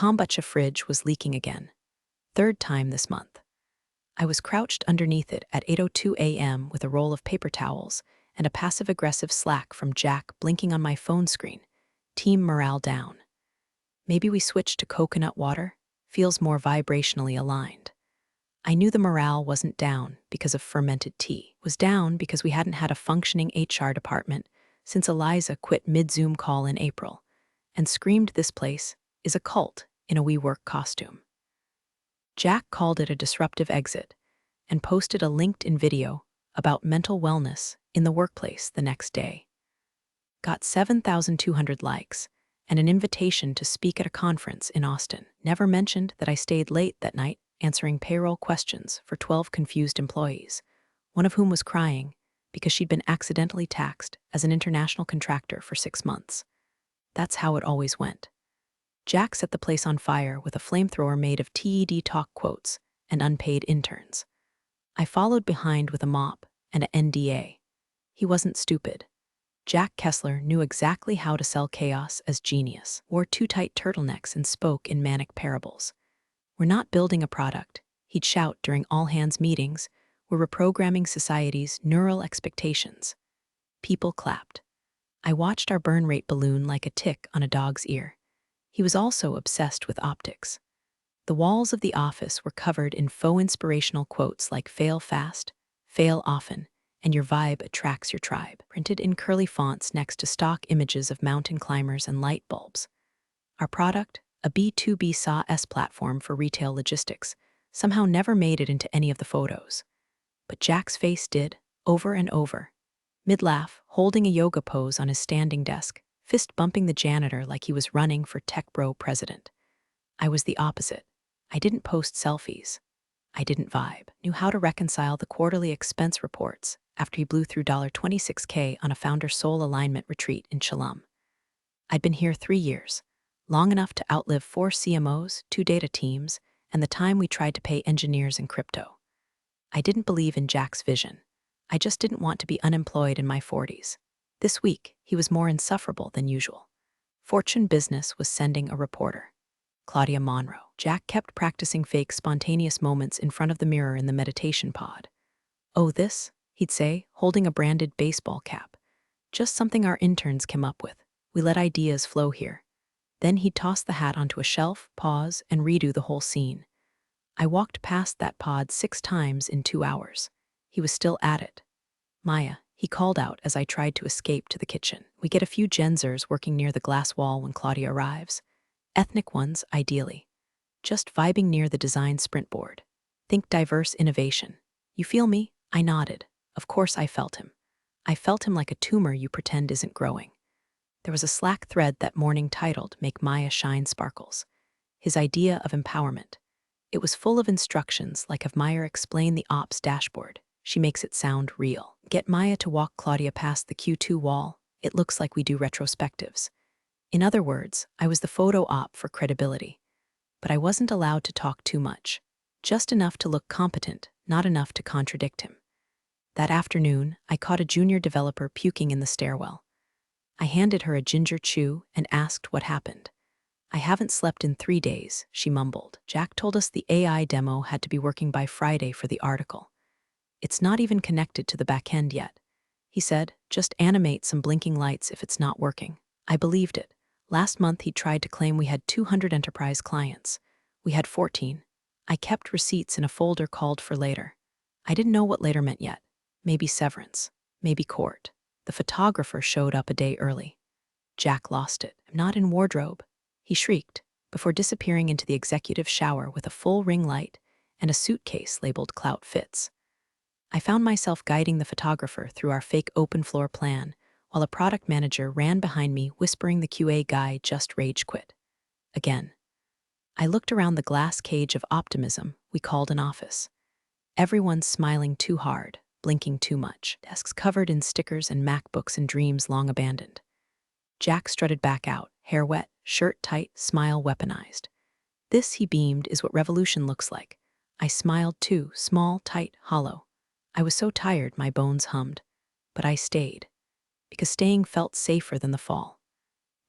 kombucha fridge was leaking again. Third time this month. I was crouched underneath it at 8:02 a.m. with a roll of paper towels and a passive-aggressive Slack from Jack blinking on my phone screen. Team morale down. Maybe we switched to coconut water? Feels more vibrationally aligned. I knew the morale wasn't down because of fermented tea. It was down because we hadn't had a functioning HR department since Eliza quit mid-Zoom call in April and screamed this place is a cult in a WeWork costume. Jack called it a disruptive exit and posted a LinkedIn video about mental wellness in the workplace the next day. Got 7,200 likes and an invitation to speak at a conference in Austin. Never mentioned that I stayed late that night answering payroll questions for 12 confused employees, one of whom was crying because she'd been accidentally taxed as an international contractor for 6 months. That's how it always went. Jack set the place on fire with a flamethrower made of TED Talk quotes and unpaid interns. I followed behind with a mop and an NDA. He wasn't stupid. Jack Kessler knew exactly how to sell chaos as genius, wore too tight turtlenecks and spoke in manic parables. We're not building a product, he'd shout during all-hands meetings. We're reprogramming society's neural expectations. People clapped. I watched our burn rate balloon like a tick on a dog's ear. He was also obsessed with optics. The walls of the office were covered in faux inspirational quotes like fail fast, fail often, and your vibe attracts your tribe, printed in curly fonts next to stock images of mountain climbers and light bulbs. Our product, a B2B SaaS platform for retail logistics, somehow never made it into any of the photos. But Jack's face did, over and over. Mid-laugh, holding a yoga pose on his standing desk, fist bumping the janitor like he was running for tech bro president. I was the opposite. I didn't post selfies. I didn't vibe. Knew how to reconcile the quarterly expense reports after he blew through $26K on a founder soul alignment retreat in Chalum. I'd been here 3 years, long enough to outlive 4 CMOs, 2 data teams, and the time we tried to pay engineers in crypto. I didn't believe in Jack's vision. I just didn't want to be unemployed in my 40s. This week, he was more insufferable than usual. Fortune Business was sending a reporter. Claudia Monroe. Jack kept practicing fake spontaneous moments in front of the mirror in the meditation pod. "Oh, this," he'd say, holding a branded baseball cap. "Just something our interns came up with. We let ideas flow here." Then he'd toss the hat onto a shelf, pause, and redo the whole scene. I walked past that pod 6 times in 2 hours. He was still at it. "Maya," he called out as I tried to escape to the kitchen. We get a few Genzers working near the glass wall when Claudia arrives. Ethnic ones, ideally. Just vibing near the design sprint board. Think diverse innovation. You feel me? I nodded. Of course I felt him. I felt him like a tumor you pretend isn't growing. There was a Slack thread that morning titled "Make Maya Shine Sparkles." His idea of empowerment. It was full of instructions like have Maya explain the ops dashboard. She makes it sound real. Get Maya to walk Claudia past the Q2 wall. It looks like we do retrospectives. In other words, I was the photo op for credibility. But I wasn't allowed to talk too much. Just enough to look competent, not enough to contradict him. That afternoon, I caught a junior developer puking in the stairwell. I handed her a ginger chew and asked what happened. "I haven't slept in 3 days," she mumbled. Jack told us the AI demo had to be working by Friday for the article. "It's not even connected to the backend yet." He said, "Just animate some blinking lights if it's not working." I believed it. Last month he tried to claim we had 200 enterprise clients. We had 14. I kept receipts in a folder called for later. I didn't know what later meant yet. Maybe severance. Maybe court. The photographer showed up a day early. Jack lost it. "I'm not in wardrobe," he shrieked, before disappearing into the executive shower with a full ring light and a suitcase labeled Clout Fits. I found myself guiding the photographer through our fake open floor plan, while a product manager ran behind me whispering the QA guy just rage quit. Again. I looked around the glass cage of optimism we called an office. Everyone's smiling too hard, blinking too much. Desks covered in stickers and MacBooks and dreams long abandoned. Jack strutted back out, hair wet, shirt tight, smile weaponized. "This," he beamed, "is what revolution looks like." I smiled too, small, tight, hollow. I was so tired my bones hummed. But I stayed. Because staying felt safer than the fall.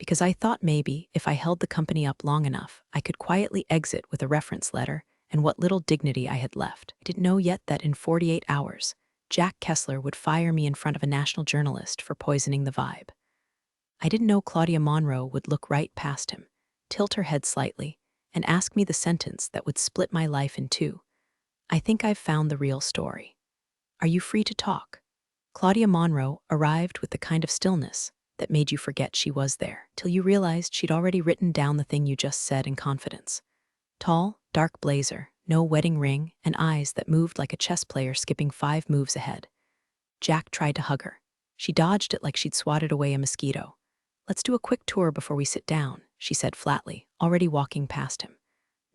because I thought maybe if I held the company up long enough, I could quietly exit with a reference letter and what little dignity I had left. I didn't know yet that in 48 hours, Jack Kessler would fire me in front of a national journalist for poisoning the vibe. I didn't know Claudia Monroe would look right past him, tilt her head slightly, and ask me the sentence that would split my life in two. I think I've found the real story. Are you free to talk? Claudia Monroe arrived with the kind of stillness that made you forget she was there, till you realized she'd already written down the thing you just said in confidence. Tall, dark blazer, no wedding ring, and eyes that moved like a chess player skipping 5 moves ahead. Jack tried to hug her. She dodged it like she'd swatted away a mosquito. "Let's do a quick tour before we sit down," she said flatly, already walking past him.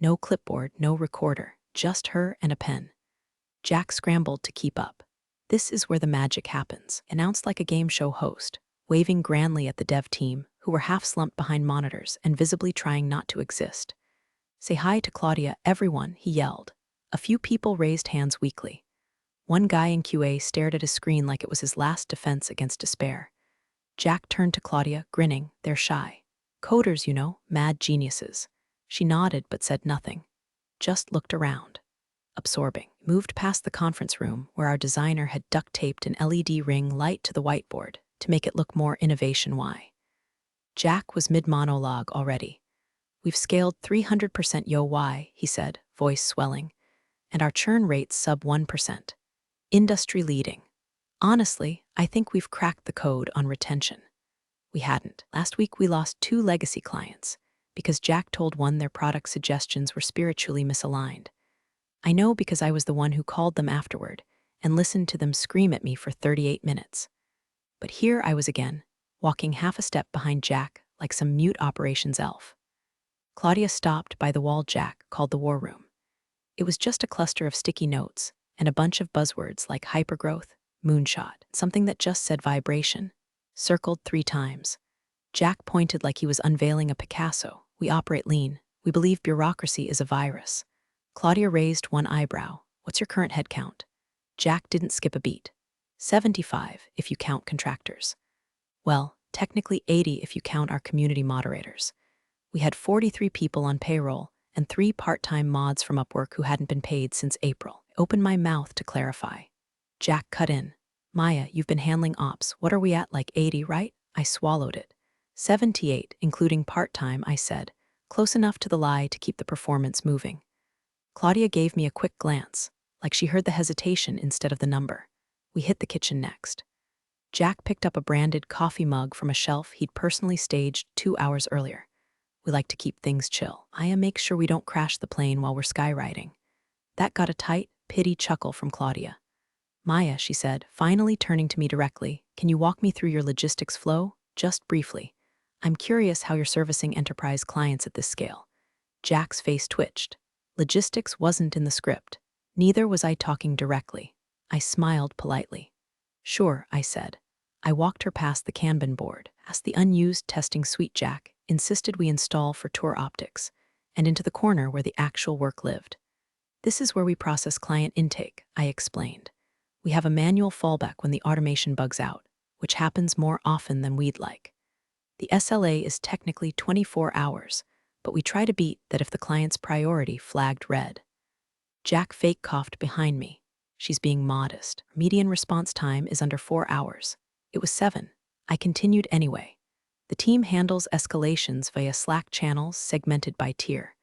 No clipboard, no recorder, just her and a pen. Jack scrambled to keep up. "This is where the magic happens," announced like a game show host, waving grandly at the dev team, who were half slumped behind monitors and visibly trying not to exist. "Say hi to Claudia, everyone," he yelled. A few people raised hands weakly. One guy in QA stared at his screen like it was his last defense against despair. Jack turned to Claudia, grinning. "They're shy. Coders, you know, mad geniuses." She nodded but said nothing. Just looked around. Absorbing. Moved past the conference room where our designer had duct-taped an LED ring light to the whiteboard to make it look more innovation-y. Jack was mid-monologue already. "We've scaled 300% yo-y," he said, voice swelling, "and our churn rate's sub 1%. Industry leading. Honestly, I think we've cracked the code on retention." We hadn't. Last week we lost 2 legacy clients because Jack told one their product suggestions were spiritually misaligned. I know because I was the one who called them afterward and listened to them scream at me for 38 minutes. But here I was again, walking half a step behind Jack like some mute operations elf. Claudia stopped by the wall Jack called the war room. It was just a cluster of sticky notes and a bunch of buzzwords like hypergrowth, moonshot, something that just said vibration, circled 3 times. Jack pointed like he was unveiling a Picasso. "We operate lean. We believe bureaucracy is a virus." Claudia raised one eyebrow. "What's your current head count?" Jack didn't skip a beat. 75 if you count contractors. Well, technically 80 if you count our community moderators. We had 43 people on payroll and 3 part-time mods from Upwork who hadn't been paid since April. I opened my mouth to clarify. Jack cut in. "Maya, you've been handling ops. What are we at, like 80, right?" I swallowed it. 78, including part-time, I said, close enough to the lie to keep the performance moving. Claudia gave me a quick glance, like she heard the hesitation instead of the number. We hit the kitchen next. Jack picked up a branded coffee mug from a shelf he'd personally staged 2 hours earlier. "We like to keep things chill. Maya makes sure we don't crash the plane while we're skyriding." That got a tight, pity chuckle from Claudia. "Maya," she said, finally turning to me directly, "can you walk me through your logistics flow? Just briefly. I'm curious how you're servicing enterprise clients at this scale." Jack's face twitched. Logistics wasn't in the script. Neither was I talking directly. I smiled politely. "Sure," I said. I walked her past the Kanban board, past the unused testing suite Jack insisted we install for tour optics, and into the corner where the actual work lived. "This is where we process client intake," I explained. "We have a manual fallback when the automation bugs out, which happens more often than we'd like. The SLA is technically 24 hours, but we try to beat that if the client's priority flagged red." Jack fake coughed behind me. "She's being modest. Median response time is under 4 hours. It was 7. I continued anyway. "The team handles escalations via Slack channels segmented by tier.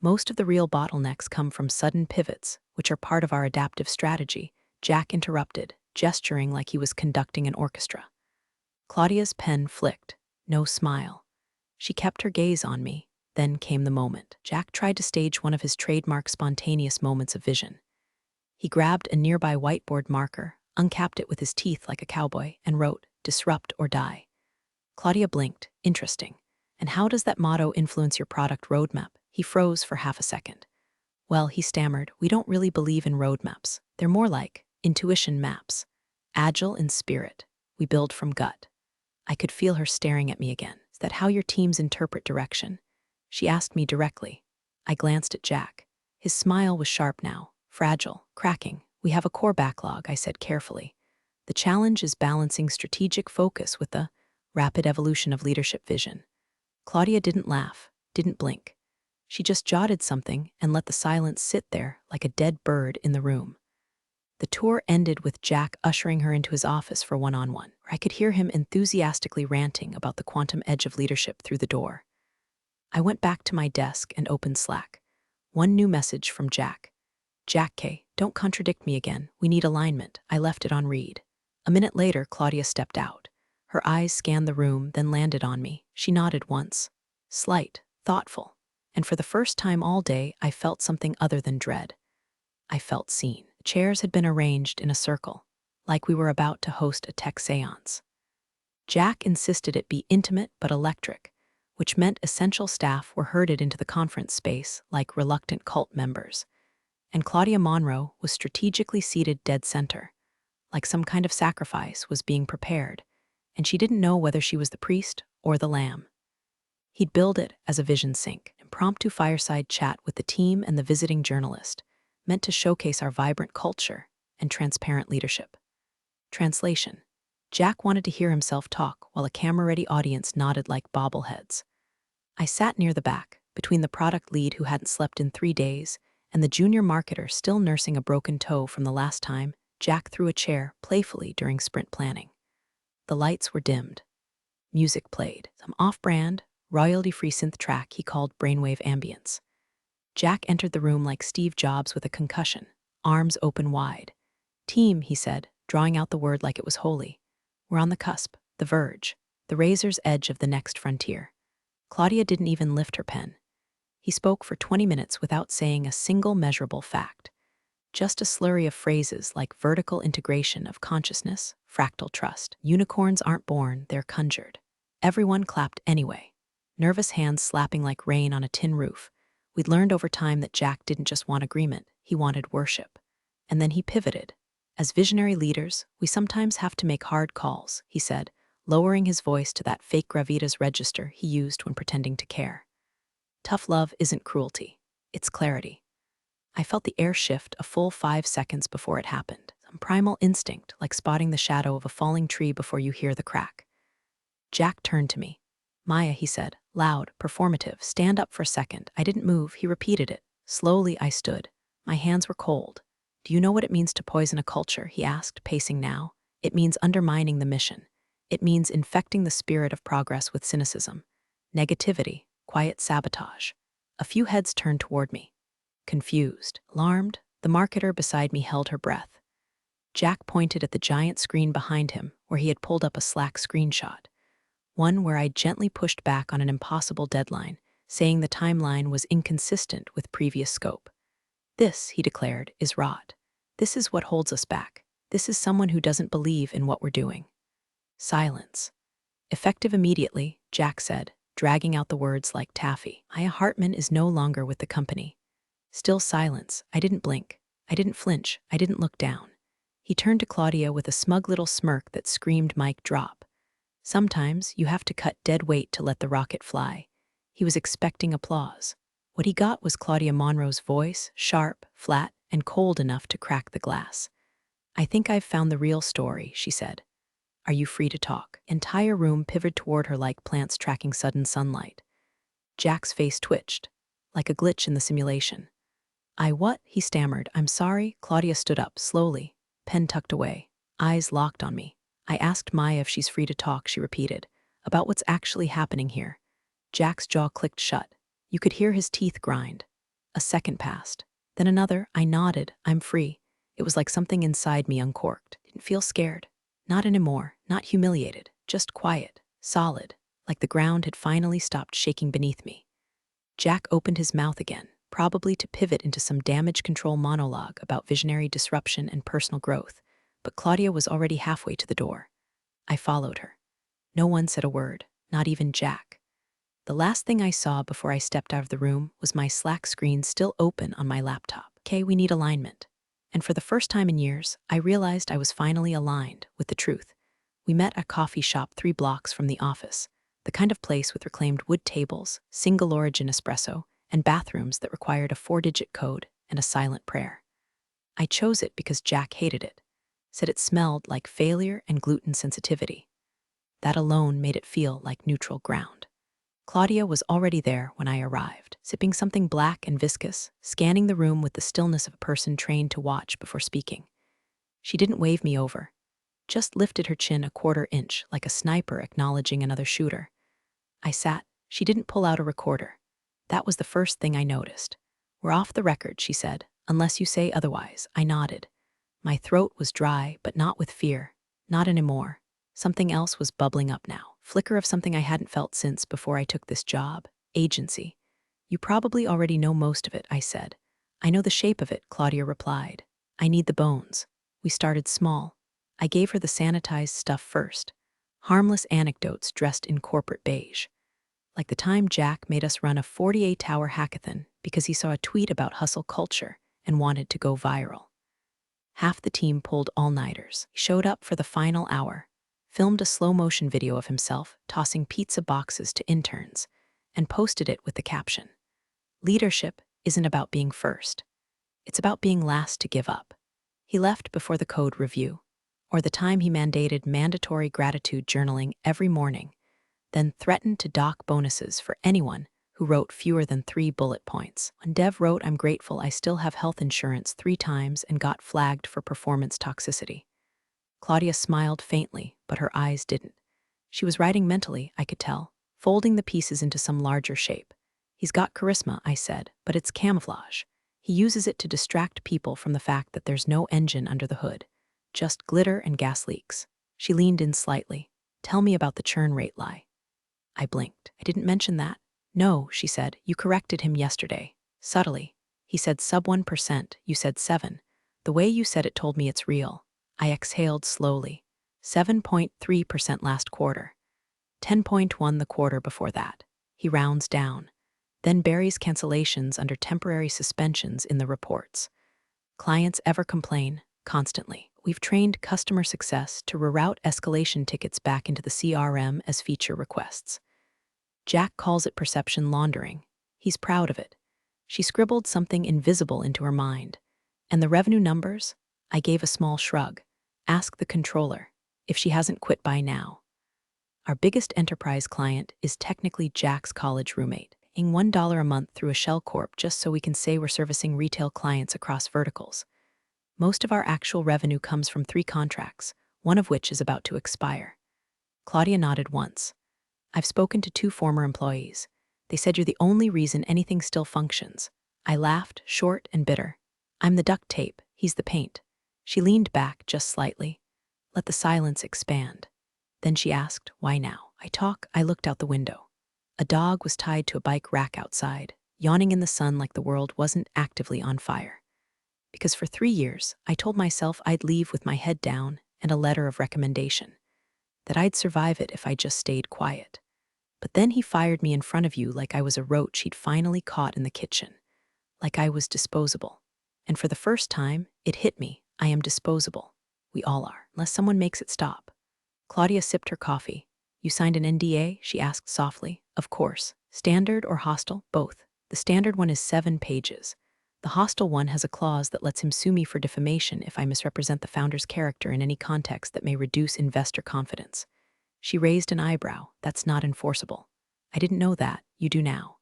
Most of the real bottlenecks come from sudden pivots, which are part of our adaptive strategy," Jack interrupted, gesturing like he was conducting an orchestra. Claudia's pen flicked. No smile. She kept her gaze on me. Then came the moment. Jack tried to stage one of his trademark spontaneous moments of vision. He grabbed a nearby whiteboard marker, uncapped it with his teeth like a cowboy, and wrote, "Disrupt or die." Claudia blinked. "Interesting. And how does that motto influence your product roadmap?" He froze for half a second. "Well," he stammered, "we don't really believe in roadmaps. They're more like intuition maps. Agile in spirit. We build from gut." I could feel her staring at me again. "Is that how your teams interpret direction?" She asked me directly. I glanced at Jack. His smile was sharp now, fragile, cracking. "We have a core backlog," I said carefully. "The challenge is balancing strategic focus with the rapid evolution of leadership vision. Claudia didn't laugh, didn't blink. She just jotted something and let the silence sit there like a dead bird in the room. The tour ended with Jack ushering her into his office for one-on-one. I could hear him enthusiastically ranting about the quantum edge of leadership through the door. I went back to my desk and opened Slack. One new message from Jack. Jack K., don't contradict me again. We need alignment. I left it on read. A minute later, Claudia stepped out. Her eyes scanned the room, then landed on me. She nodded once. Slight, thoughtful. And for the first time all day, I felt something other than dread. I felt seen. Chairs had been arranged in a circle, like we were about to host a tech seance. Jack insisted it be intimate but electric, which meant essential staff were herded into the conference space like reluctant cult members. And Claudia Monroe was strategically seated dead center, like some kind of sacrifice was being prepared, and she didn't know whether she was the priest or the lamb. He'd billed it as a vision sync, impromptu fireside chat with the team and the visiting journalist, meant to showcase our vibrant culture and transparent leadership. Translation: Jack wanted to hear himself talk while a camera-ready audience nodded like bobbleheads. I sat near the back, between the product lead who hadn't slept in 3 days and the junior marketer still nursing a broken toe from the last time Jack threw a chair playfully during sprint planning. The lights were dimmed. Music played, some off-brand, royalty-free synth track he called brainwave ambience. Jack entered the room like Steve Jobs with a concussion, arms open wide. Team, he said, drawing out the word like it was holy. We're on the cusp, the verge, the razor's edge of the next frontier. Claudia didn't even lift her pen. He spoke for 20 minutes without saying a single measurable fact. Just a slurry of phrases like vertical integration of consciousness, fractal trust. Unicorns aren't born, they're conjured. Everyone clapped anyway, nervous hands slapping like rain on a tin roof. We'd learned over time that Jack didn't just want agreement, he wanted worship. And then he pivoted. As visionary leaders, we sometimes have to make hard calls, he said, lowering his voice to that fake gravitas register he used when pretending to care. Tough love isn't cruelty, it's clarity. I felt the air shift a full 5 seconds before it happened, some primal instinct like spotting the shadow of a falling tree before you hear the crack. Jack turned to me. Maya, he said, loud, performative, stand up for a second. I didn't move, he repeated it. Slowly I stood. My hands were cold. Do you know what it means to poison a culture, he asked, pacing now. It means undermining the mission. It means infecting the spirit of progress with cynicism. Negativity, quiet sabotage. A few heads turned toward me. Confused, alarmed, the marketer beside me held her breath. Jack pointed at the giant screen behind him where he had pulled up a Slack screenshot. One where I gently pushed back on an impossible deadline, saying the timeline was inconsistent with previous scope. This, he declared, is rot. This is what holds us back. This is someone who doesn't believe in what we're doing. Silence. Effective immediately, Jack said, dragging out the words like taffy. Maya Hartman is no longer with the company. Still silence. I didn't blink. I didn't flinch. I didn't look down. He turned to Claudia with a smug little smirk that screamed mic drop. Sometimes you have to cut dead weight to let the rocket fly. He was expecting applause. What he got was Claudia Monroe's voice, sharp, flat, and cold enough to crack the glass. I think I've found the real story, she said. Are you free to talk? Entire room pivoted toward her like plants tracking sudden sunlight. Jack's face twitched, like a glitch in the simulation. What? He stammered. I'm sorry. Claudia stood up, slowly, pen tucked away, eyes locked on me. I asked Maya if she's free to talk, she repeated, about what's actually happening here. Jack's jaw clicked shut. You could hear his teeth grind. A second passed. Then another. I nodded. I'm free. It was like something inside me uncorked. Didn't feel scared. Not anymore. Not humiliated. Just quiet. Solid. Like the ground had finally stopped shaking beneath me. Jack opened his mouth again, probably to pivot into some damage control monologue about visionary disruption and personal growth, but Claudia was already halfway to the door. I followed her. No one said a word, not even Jack. The last thing I saw before I stepped out of the room was my Slack screen still open on my laptop. Okay, we need alignment. And for the first time in years, I realized I was finally aligned with the truth. We met at a coffee shop 3 blocks from the office, the kind of place with reclaimed wood tables, single origin espresso, and bathrooms that required a 4-digit code and a silent prayer. I chose it because Jack hated it, said it smelled like failure and gluten sensitivity. That alone made it feel like neutral ground. Claudia was already there when I arrived, sipping something black and viscous, scanning the room with the stillness of a person trained to watch before speaking. She didn't wave me over, just lifted her chin a quarter inch like a sniper acknowledging another shooter. I sat. She didn't pull out a recorder. That was the first thing I noticed. "We're off the record," she said, "unless you say otherwise." I nodded. My throat was dry, but not with fear. Not anymore. Something else was bubbling up now. Flicker of something I hadn't felt since before I took this job. Agency. "You probably already know most of it," I said. "I know the shape of it," Claudia replied. "I need the bones." We started small. I gave her the sanitized stuff first. Harmless anecdotes dressed in corporate beige. Like the time Jack made us run a 48-hour hackathon because he saw a tweet about hustle culture and wanted to go viral. Half the team pulled all-nighters. He showed up for the final hour, filmed a slow-motion video of himself tossing pizza boxes to interns, and posted it with the caption, "Leadership isn't about being first. It's about being last to give up." He left before the code review, or the time he mandated mandatory gratitude journaling every morning, then threatened to dock bonuses for anyone who wrote fewer than 3 bullet points. When Dev wrote, "I'm grateful I still have health insurance" 3 times and got flagged for performance toxicity. Claudia smiled faintly, but her eyes didn't. She was writing mentally, I could tell, folding the pieces into some larger shape. "He's got charisma," I said, "but it's camouflage. He uses it to distract people from the fact that there's no engine under the hood, just glitter and gas leaks." She leaned in slightly. "Tell me about the churn rate lie." I blinked. "I didn't mention that." "No," she said, "you corrected him yesterday. Subtly. He said sub 1%, you said 7. The way you said it told me it's real." I exhaled slowly. 7.3% last quarter. 10.1 the quarter before that. He rounds down. Then buries cancellations under temporary suspensions in the reports. "Clients ever complain?" "Constantly. We've trained customer success to reroute escalation tickets back into the CRM as feature requests. Jack calls it perception laundering. He's proud of it." She scribbled something invisible into her mind. "And the revenue numbers?" I gave a small shrug. "Ask the controller, if she hasn't quit by now." Our biggest enterprise client is technically Jack's college roommate, paying $1 a month through a shell corp just so we can say we're servicing retail clients across verticals. Most of our actual revenue comes from 3 contracts, one of which is about to expire. Claudia nodded once. "I've spoken to 2 former employees. They said you're the only reason anything still functions." I laughed, short and bitter. "I'm the duct tape, he's the paint." She leaned back just slightly. Let the silence expand. Then she asked, "Why now?" I looked out the window. A dog was tied to a bike rack outside, yawning in the sun like the world wasn't actively on fire. Because for 3 years, I told myself I'd leave with my head down and a letter of recommendation, that I'd survive it if I just stayed quiet. But then he fired me in front of you like I was a roach he'd finally caught in the kitchen, like I was disposable. And for the first time, it hit me. I am disposable. We all are, unless someone makes it stop. Claudia sipped her coffee. "You signed an NDA?" she asked softly. "Of course. Standard or hostile?" "Both. The standard one is 7 pages. The hostile one has a clause that lets him sue me for defamation if I misrepresent the founder's character in any context that may reduce investor confidence." She raised an eyebrow. "That's not enforceable." "I didn't know that. You do now."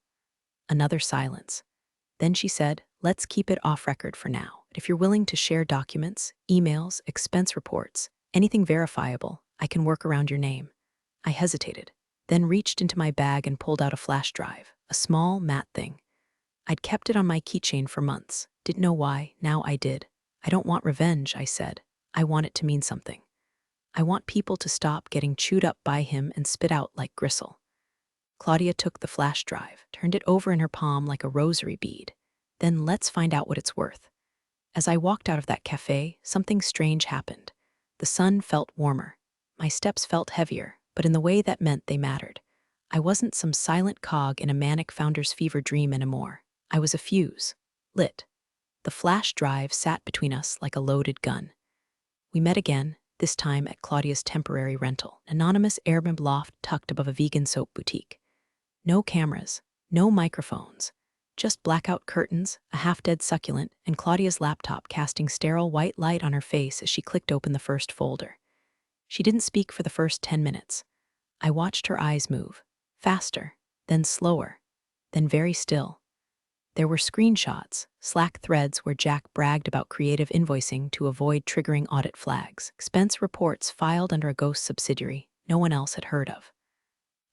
Another silence. Then she said, "Let's keep it off record for now. If you're willing to share documents, emails, expense reports, anything verifiable, I can work around your name." I hesitated, then reached into my bag and pulled out a flash drive, a small, matte thing. I'd kept it on my keychain for months. Didn't know why. Now I did. "I don't want revenge," I said. "I want it to mean something. I want people to stop getting chewed up by him and spit out like gristle." Claudia took the flash drive, turned it over in her palm like a rosary bead. "Then let's find out what it's worth." As I walked out of that cafe, something strange happened. The sun felt warmer. My steps felt heavier, but in the way that meant they mattered. I wasn't some silent cog in a manic founder's fever dream anymore. I was a fuse. Lit. The flash drive sat between us like a loaded gun. We met again, this time at Claudia's temporary rental, an anonymous Airbnb loft tucked above a vegan soap boutique. No cameras, no microphones, just blackout curtains, a half-dead succulent, and Claudia's laptop casting sterile white light on her face as she clicked open the first folder. She didn't speak for the first 10 minutes. I watched her eyes move. Faster, then slower, then very still. There were screenshots, Slack threads where Jack bragged about creative invoicing to avoid triggering audit flags, expense reports filed under a ghost subsidiary no one else had heard of,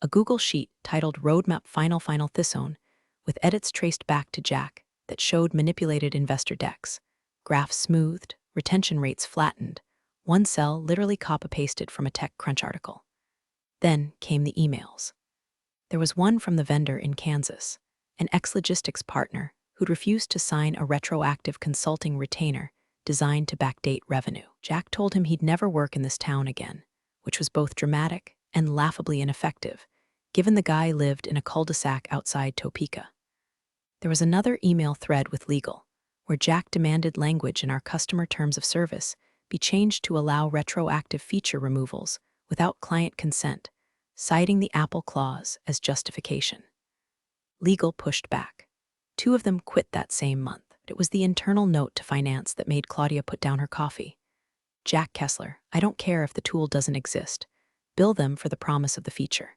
a Google sheet titled Roadmap Final Thisone with edits traced back to Jack that showed manipulated investor decks, graphs smoothed, retention rates flattened, one cell literally copy-pasted from a TechCrunch article. Then came the emails. There was one from the vendor in Kansas, an ex-logistics partner who'd refused to sign a retroactive consulting retainer designed to backdate revenue. Jack told him he'd never work in this town again, which was both dramatic and laughably ineffective, given the guy lived in a cul-de-sac outside Topeka. There was another email thread with legal, where Jack demanded language in our customer terms of service be changed to allow retroactive feature removals without client consent, citing the Apple clause as justification. Legal pushed back. 2 of them quit that same month. It was the internal note to finance that made Claudia put down her coffee. Jack Kessler, I don't care if the tool doesn't exist. Bill them for the promise of the feature.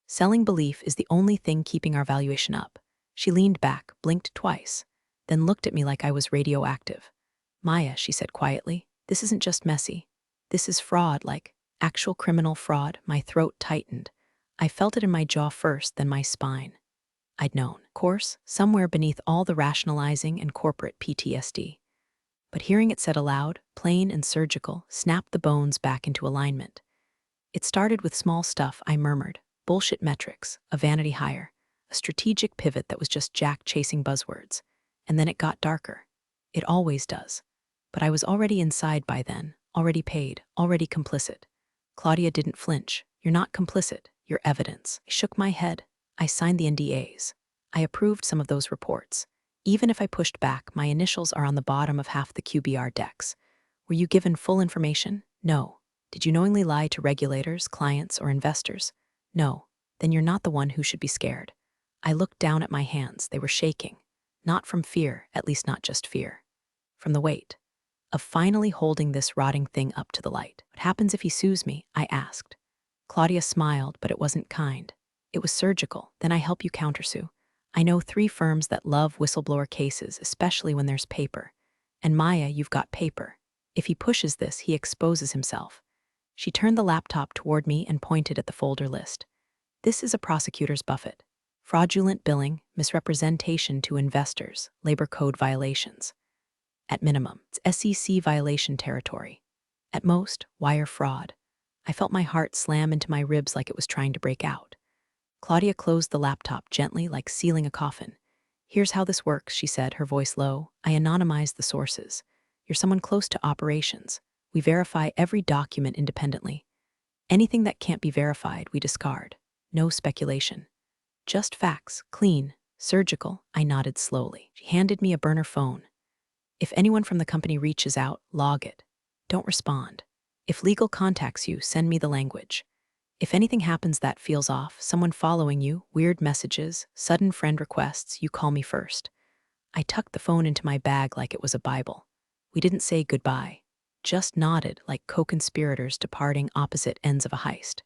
Selling belief is the only thing keeping our valuation up. She leaned back, blinked twice, then looked at me like I was radioactive. Maya, she said quietly, this isn't just messy. This is fraud, like actual criminal fraud. My throat tightened. I felt it in my jaw first, then my spine. I'd known, of course, somewhere beneath all the rationalizing and corporate PTSD. But hearing it said aloud, plain and surgical, snapped the bones back into alignment. It started with small stuff, I murmured. Bullshit metrics, a vanity hire, a strategic pivot that was just Jack chasing buzzwords. And then it got darker. It always does. But I was already inside by then, already paid, already complicit. Claudia didn't flinch. You're not complicit, you're evidence. I shook my head. I signed the NDAs. I approved some of those reports. Even if I pushed back, my initials are on the bottom of half the QBR decks. Were you given full information? No. Did you knowingly lie to regulators, clients, or investors? No. Then you're not the one who should be scared. I looked down at my hands. They were shaking. Not from fear, at least not just fear. From the weight of finally holding this rotting thing up to the light. What happens if he sues me? I asked. Claudia smiled, but it wasn't kind. It was surgical. Then I help you countersue. I know 3 firms that love whistleblower cases, especially when there's paper. And Maya, you've got paper. If he pushes this, he exposes himself. She turned the laptop toward me and pointed at the folder list. This is a prosecutor's buffet. Fraudulent billing, misrepresentation to investors, labor code violations. At minimum, it's SEC violation territory. At most, wire fraud. I felt my heart slam into my ribs like it was trying to break out. Claudia closed the laptop gently, like sealing a coffin. Here's how this works, she said, her voice low. I anonymized the sources. You're someone close to operations. We verify every document independently. Anything that can't be verified, we discard. No speculation. Just facts, clean, surgical. I nodded slowly. She handed me a burner phone. If anyone from the company reaches out, log it. Don't respond. If legal contacts you, send me the language. If anything happens that feels off, someone following you, weird messages, sudden friend requests, you call me first. I tucked the phone into my bag like it was a Bible. We didn't say goodbye, just nodded like co-conspirators departing opposite ends of a heist.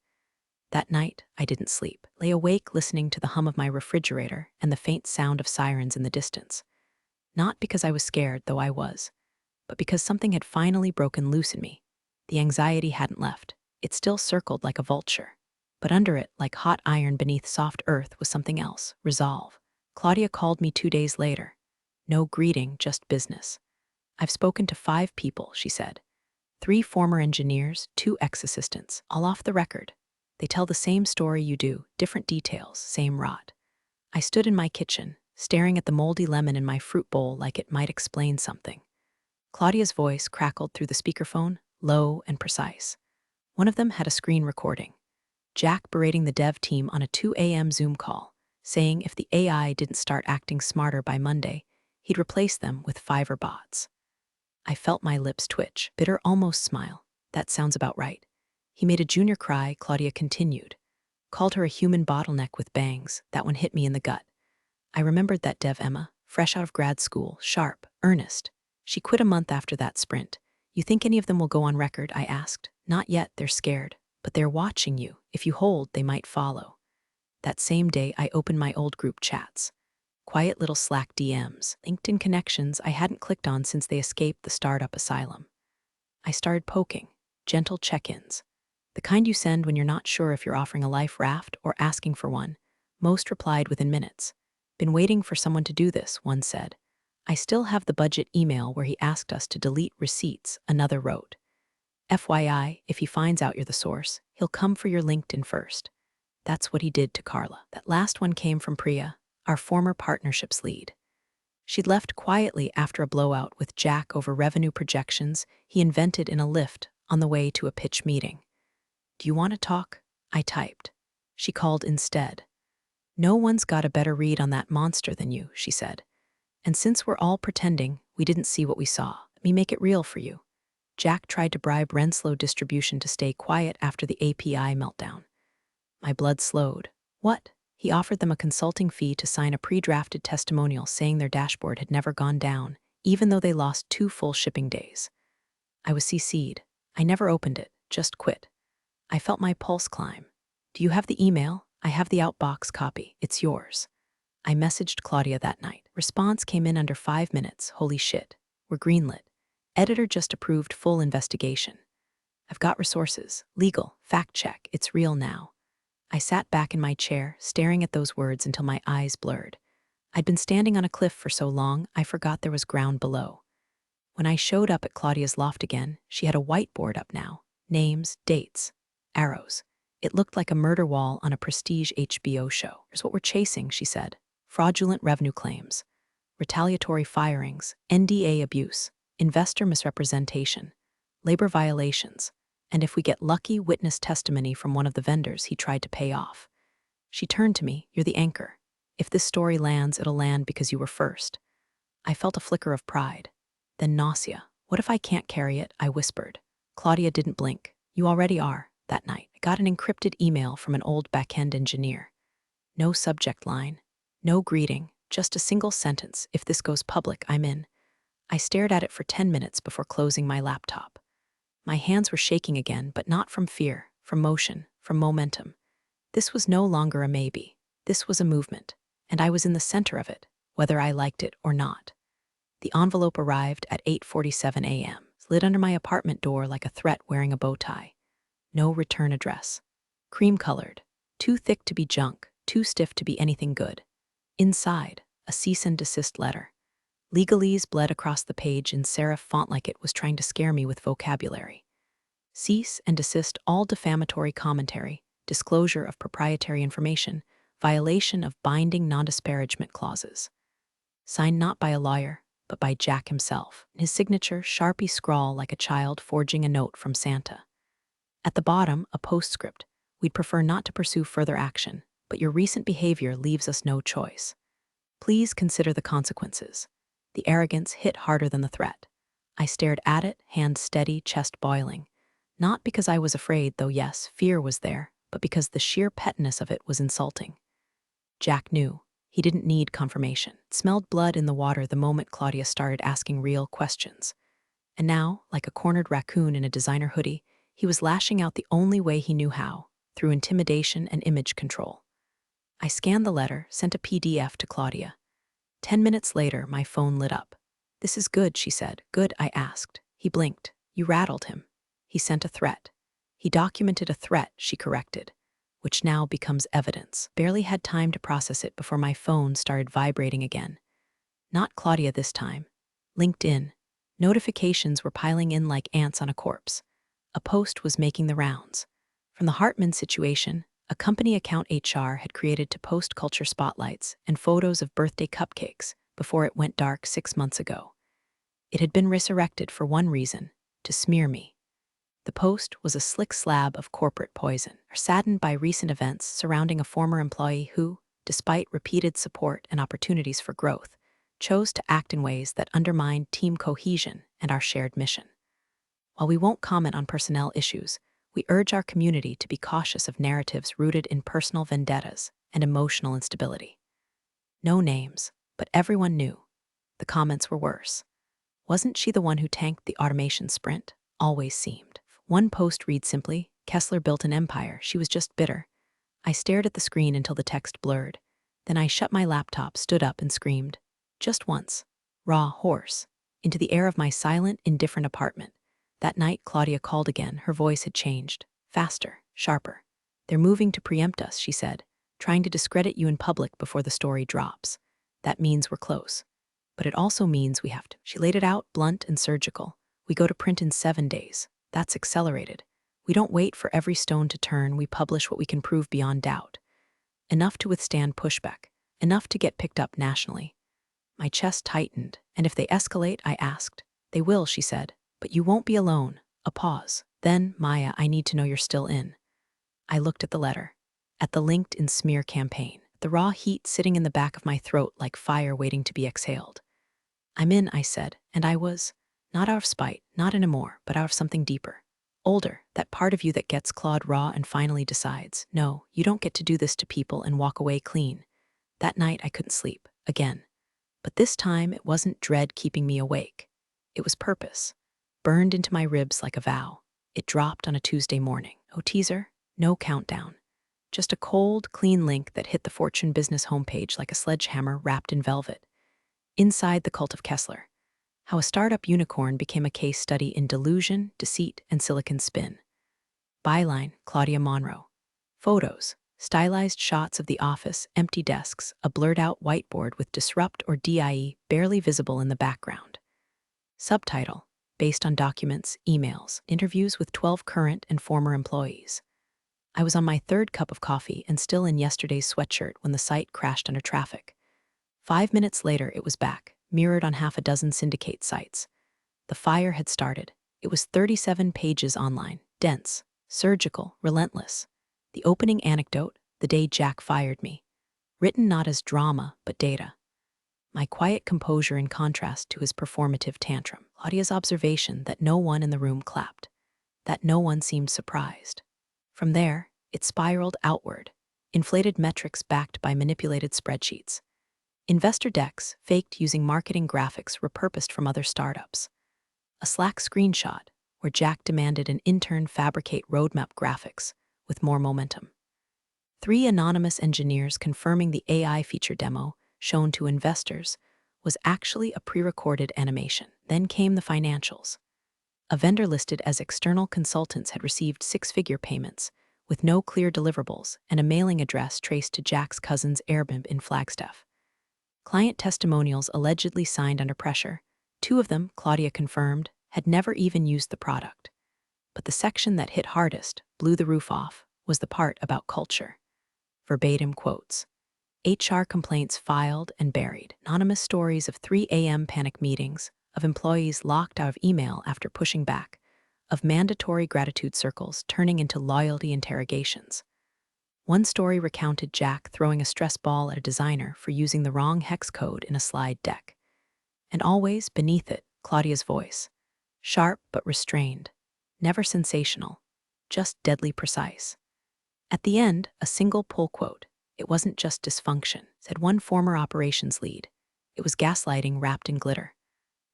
That night, I didn't sleep. Lay awake listening to the hum of my refrigerator and the faint sound of sirens in the distance. Not because I was scared, though I was, but because something had finally broken loose in me. The anxiety hadn't left. It still circled like a vulture. But under it, like hot iron beneath soft earth, was something else, resolve. Claudia called me 2 days later. No greeting, just business. I've spoken to 5 people, she said. 3 former engineers, 2 ex-assistants, all off the record. They tell the same story you do, different details, same rot. I stood in my kitchen, staring at the moldy lemon in my fruit bowl like it might explain something. Claudia's voice crackled through the speakerphone, low and precise. One of them had a screen recording. Jack berating the dev team on a 2 a.m. Zoom call, saying if the AI didn't start acting smarter by Monday, he'd replace them with Fiverr bots. I felt my lips twitch, bitter almost smile. That sounds about right. He made a junior cry, Claudia continued. Called her a human bottleneck with bangs. That one hit me in the gut. I remembered that dev Emma, fresh out of grad school, sharp, earnest. She quit a month after that sprint. You think any of them will go on record? I asked. Not yet, they're scared. But they're watching you. If you hold, they might follow. That same day, I opened my old group chats. Quiet little Slack DMs, LinkedIn connections I hadn't clicked on since they escaped the startup asylum. I started poking, gentle check-ins, the kind you send when you're not sure if you're offering a life raft or asking for one. Most replied within minutes. Been waiting for someone to do this, one said. I still have the budget email where he asked us to delete receipts, another wrote. FYI, if he finds out you're the source, he'll come for your LinkedIn first. That's what he did to Carla. That last one came from Priya, our former partnerships lead. She'd left quietly after a blowout with Jack over revenue projections he invented in a lift on the way to a pitch meeting. Do you want to talk? I typed. She called instead. No one's got a better read on that monster than you, she said. And since we're all pretending we didn't see what we saw, let me make it real for you. Jack tried to bribe Renslow Distribution to stay quiet after the API meltdown. My blood slowed. What? He offered them a consulting fee to sign a pre-drafted testimonial saying their dashboard had never gone down, even though they lost 2 full shipping days. I was CC'd. I never opened it, just quit. I felt my pulse climb. Do you have the email? I have the outbox copy. It's yours. I messaged Claudia that night. Response came in under 5 minutes. Holy shit. We're greenlit. Editor just approved full investigation. I've got resources. Legal. Fact check. It's real now. I sat back in my chair, staring at those words until my eyes blurred. I'd been standing on a cliff for so long, I forgot there was ground below. When I showed up at Claudia's loft again, she had a whiteboard up now. Names, dates, arrows. It looked like a murder wall on a prestige HBO show. Here's what we're chasing, she said. Fraudulent revenue claims, retaliatory firings, NDA abuse, investor misrepresentation, labor violations, and if we get lucky, witness testimony from one of the vendors he tried to pay off. She turned to me. You're the anchor. If this story lands, it'll land because you were first. I felt a flicker of pride. Then nausea. What if I can't carry it? I whispered. Claudia didn't blink. You already are. That night, I got an encrypted email from an old back-end engineer. No subject line. No greeting. Just a single sentence. If this goes public, I'm in. I stared at it for 10 minutes before closing my laptop. My hands were shaking again, but not from fear, from motion, from momentum. This was no longer a maybe. This was a movement, and I was in the center of it, whether I liked it or not. The envelope arrived at 8:47 a.m., slid under my apartment door like a threat wearing a bow tie. No return address. Cream-colored. Too thick to be junk, too stiff to be anything good. Inside, a cease and desist letter. Legalese bled across the page in serif font like it was trying to scare me with vocabulary. Cease and desist all defamatory commentary, disclosure of proprietary information, violation of binding non-disparagement clauses. Signed not by a lawyer, but by Jack himself. His signature, Sharpie scrawl like a child forging a note from Santa. At the bottom, a postscript. We'd prefer not to pursue further action, but your recent behavior leaves us no choice. Please consider the consequences. The arrogance hit harder than the threat. I stared at it, hands steady, chest boiling. Not because I was afraid, though yes, fear was there, but because the sheer pettiness of it was insulting. Jack knew. He didn't need confirmation. It smelled blood in the water the moment Claudia started asking real questions. And now, like a cornered raccoon in a designer hoodie, he was lashing out the only way he knew how, through intimidation and image control. I scanned the letter, sent a PDF to Claudia. 10 minutes later, my phone lit up. This is good, she said. Good, I asked. He blinked. You rattled him. He sent a threat. He documented a threat, she corrected, which now becomes evidence. Barely had time to process it before my phone started vibrating again. Not Claudia this time. LinkedIn. Notifications were piling in like ants on a corpse. A post was making the rounds. From the Hartman situation, a company account HR had created to post culture spotlights and photos of birthday cupcakes before it went dark 6 months ago. It had been resurrected for one reason, to smear me. The post was a slick slab of corporate poison, saddened by recent events surrounding a former employee who, despite repeated support and opportunities for growth, chose to act in ways that undermined team cohesion and our shared mission. While we won't comment on personnel issues, we urge our community to be cautious of narratives rooted in personal vendettas and emotional instability. No names, but everyone knew. The comments were worse. Wasn't she the one who tanked the automation sprint? Always seemed. One post reads simply, Kessler built an empire, she was just bitter. I stared at the screen until the text blurred. Then I shut my laptop, stood up, and screamed. Just once. Raw, hoarse. Into the air of my silent, indifferent apartment. That night, Claudia called again. Her voice had changed. Faster, sharper. "They're moving to preempt us," she said, "trying to discredit you in public before the story drops. That means we're close. But it also means we have to." She laid it out, blunt and surgical. "We go to print in 7 days. That's accelerated. We don't wait for every stone to turn. We publish what we can prove beyond doubt. Enough to withstand pushback. Enough to get picked up nationally." My chest tightened. "And if they escalate?" I asked. "They will," she said. "But you won't be alone." A pause. Then, "Maya, I need to know you're still in." I looked at the letter. At the LinkedIn smear campaign. The raw heat sitting in the back of my throat like fire waiting to be exhaled. "I'm in," I said, and I was. Not out of spite, not anymore, but out of something deeper. Older, that part of you that gets clawed raw and finally decides, no, you don't get to do this to people and walk away clean. That night I couldn't sleep, again. But this time it wasn't dread keeping me awake. It was purpose, burned into my ribs like a vow. It dropped on a Tuesday morning. No teaser, no countdown. Just a cold, clean link that hit the Fortune business homepage like a sledgehammer wrapped in velvet. Inside the Cult of Kessler. How a startup unicorn became a case study in delusion, deceit, and silicon spin. Byline, Claudia Monroe. Photos, stylized shots of the office, empty desks, a blurred-out whiteboard with disrupt or DIE barely visible in the background. Subtitle, based on documents, emails, interviews with 12 current and former employees. I was on my 3rd cup of coffee and still in yesterday's sweatshirt when the site crashed under traffic. 5 minutes later, it was back, mirrored on half a dozen syndicate sites. The fire had started. It was 37 pages online, dense, surgical, relentless. The opening anecdote, the day Jack fired me. Written not as drama, but data. My quiet composure in contrast to his performative tantrum. Claudia's observation that no one in the room clapped. That no one seemed surprised. From there, it spiraled outward. Inflated metrics backed by manipulated spreadsheets. Investor decks, faked using marketing graphics repurposed from other startups. A Slack screenshot where Jack demanded an intern fabricate roadmap graphics with more momentum. 3 anonymous engineers confirming the AI feature demo shown to investors was actually a pre-recorded animation. Then came the financials. A vendor listed as external consultants had received 6-figure payments with no clear deliverables and a mailing address traced to Jack's cousin's Airbnb in Flagstaff. Client testimonials allegedly signed under pressure. 2 of them, Claudia confirmed, had never even used the product. But the section that hit hardest, blew the roof off, was the part about culture. Verbatim quotes. HR complaints filed and buried. Anonymous stories of 3 a.m. panic meetings, of employees locked out of email after pushing back, of mandatory gratitude circles turning into loyalty interrogations. One story recounted Jack throwing a stress ball at a designer for using the wrong hex code in a slide deck. And always, beneath it, Claudia's voice. Sharp but restrained. Never sensational. Just deadly precise. At the end, a single pull quote. "It wasn't just dysfunction," said one former operations lead. "It was gaslighting wrapped in glitter.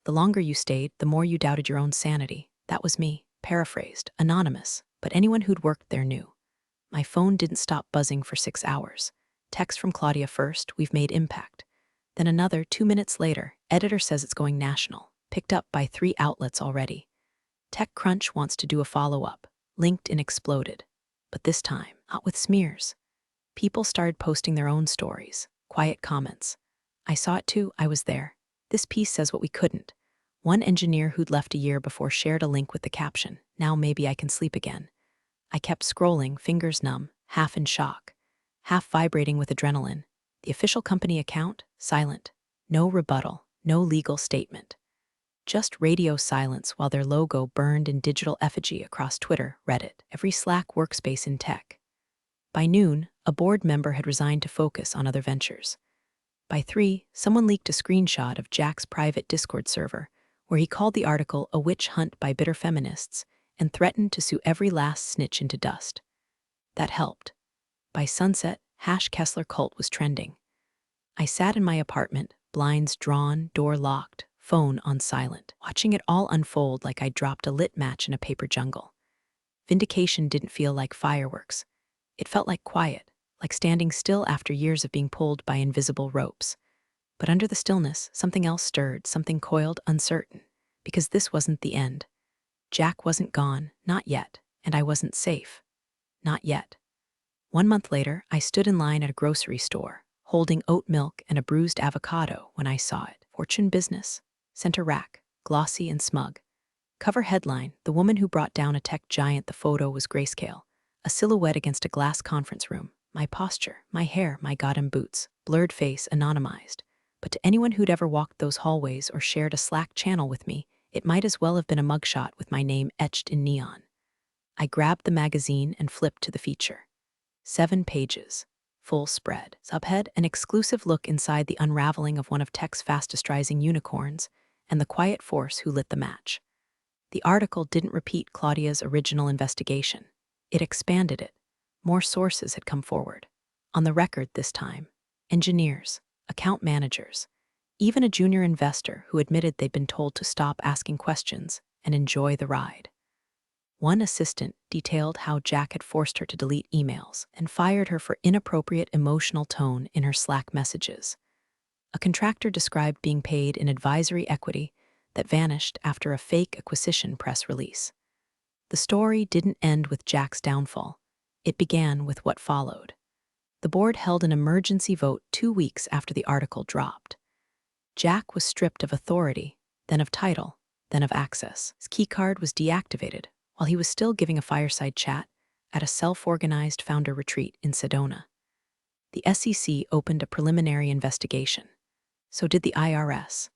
The longer you stayed, the more you doubted your own sanity." That was me, paraphrased, anonymous, but anyone who'd worked there knew. My phone didn't stop buzzing for 6 hours. Text from Claudia first, "We've made impact." Then another 2 minutes later, "Editor says it's going national." Picked up by 3 outlets already. TechCrunch wants to do a follow-up. LinkedIn exploded. But this time, not with smears. People started posting their own stories, quiet comments. "I saw it too, I was there. This piece says what we couldn't." One engineer who'd left a year before shared a link with the caption, "Now maybe I can sleep again." I kept scrolling, fingers numb, half in shock, half vibrating with adrenaline. The official company account, silent. No rebuttal, no legal statement. Just radio silence while their logo burned in digital effigy across Twitter, Reddit, every Slack workspace in tech. By noon, a board member had resigned to focus on other ventures. By 3, someone leaked a screenshot of Jack's private Discord server, where he called the article "A Witch Hunt by Bitter Feminists" and threatened to sue every last snitch into dust. That helped. By sunset, #Kessler cult was trending. I sat in my apartment, blinds drawn, door locked, phone on silent, watching it all unfold like I'd dropped a lit match in a paper jungle. Vindication didn't feel like fireworks. It felt like quiet, like standing still after years of being pulled by invisible ropes. But under the stillness, something else stirred, something coiled, uncertain. Because this wasn't the end. Jack wasn't gone, not yet, and I wasn't safe. Not yet. 1 month later, I stood in line at a grocery store, holding oat milk and a bruised avocado when I saw it. Fortune Business. Center rack, glossy and smug. Cover headline, the woman who brought down a tech giant. The photo was grayscale. A silhouette against a glass conference room. My posture, my hair, my goddamn boots. Blurred face, anonymized. But to anyone who'd ever walked those hallways or shared a Slack channel with me, it might as well have been a mugshot with my name etched in neon. I grabbed the magazine and flipped to the feature. 7 pages. Full spread. Subhead, an exclusive look inside the unraveling of one of tech's fastest rising unicorns, and the quiet force who lit the match. The article didn't repeat Claudia's original investigation. It expanded it. More sources had come forward. On the record this time. Engineers, account managers, even a junior investor who admitted they'd been told to stop asking questions and enjoy the ride. One assistant detailed how Jack had forced her to delete emails and fired her for inappropriate emotional tone in her Slack messages. A contractor described being paid in advisory equity that vanished after a fake acquisition press release. The story didn't end with Jack's downfall. It began with what followed. The board held an emergency vote 2 weeks after the article dropped. Jack was stripped of authority, then of title, then of access. His keycard was deactivated while he was still giving a fireside chat at a self-organized founder retreat in Sedona. The SEC opened a preliminary investigation. So did the IRS.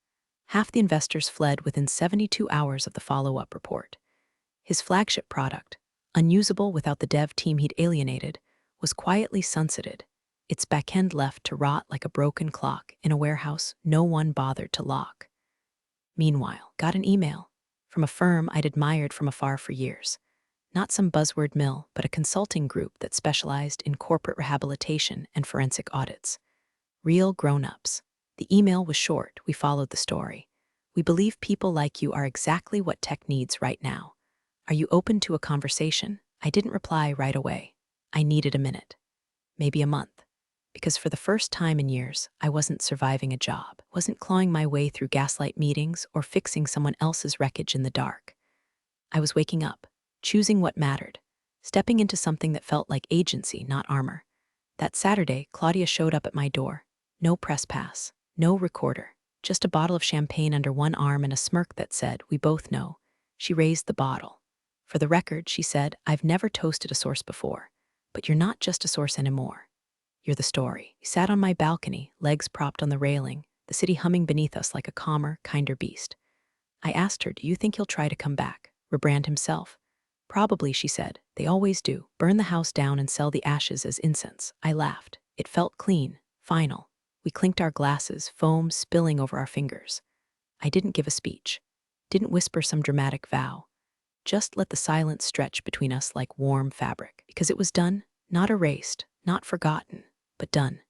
Half the investors fled within 72 hours of the follow-up report. His flagship product, unusable without the dev team he'd alienated, was quietly sunsetted, its backend left to rot like a broken clock in a warehouse no one bothered to lock. Meanwhile, got an email from a firm I'd admired from afar for years. Not some buzzword mill, but a consulting group that specialized in corporate rehabilitation and forensic audits. Real grown-ups. The email was short. We followed the story. We believe people like you are exactly what tech needs right now. Are you open to a conversation? I didn't reply right away. I needed a minute. Maybe a month. Because for the first time in years, I wasn't surviving a job, wasn't clawing my way through gaslight meetings or fixing someone else's wreckage in the dark. I was waking up, choosing what mattered, stepping into something that felt like agency, not armor. That Saturday, Claudia showed up at my door. No press pass, no recorder, just a bottle of champagne under one arm and a smirk that said, "We both know." She raised the bottle. For the record, she said, "I've never toasted a source before, but you're not just a source anymore. You're the story." We sat on my balcony, legs propped on the railing, the city humming beneath us like a calmer, kinder beast. I asked her, "Do you think he'll try to come back, rebrand himself?" "Probably," she said. "They always do. Burn the house down and sell the ashes as incense." I laughed. It felt clean, final. We clinked our glasses, foam spilling over our fingers. I didn't give a speech. Didn't whisper some dramatic vow. Just let the silence stretch between us like warm fabric. Because it was done, not erased, not forgotten, but done.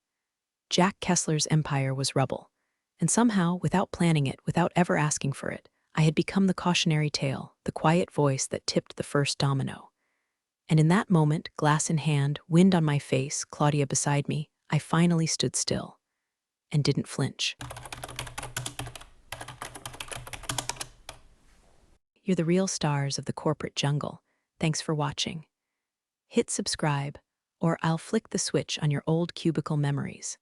Jack Kessler's empire was rubble. And somehow, without planning it, without ever asking for it, I had become the cautionary tale, the quiet voice that tipped the first domino. And in that moment, glass in hand, wind on my face, Claudia beside me, I finally stood still and didn't flinch. You're the real stars of the corporate jungle. Thanks for watching. Hit subscribe, or I'll flick the switch on your old cubicle memories.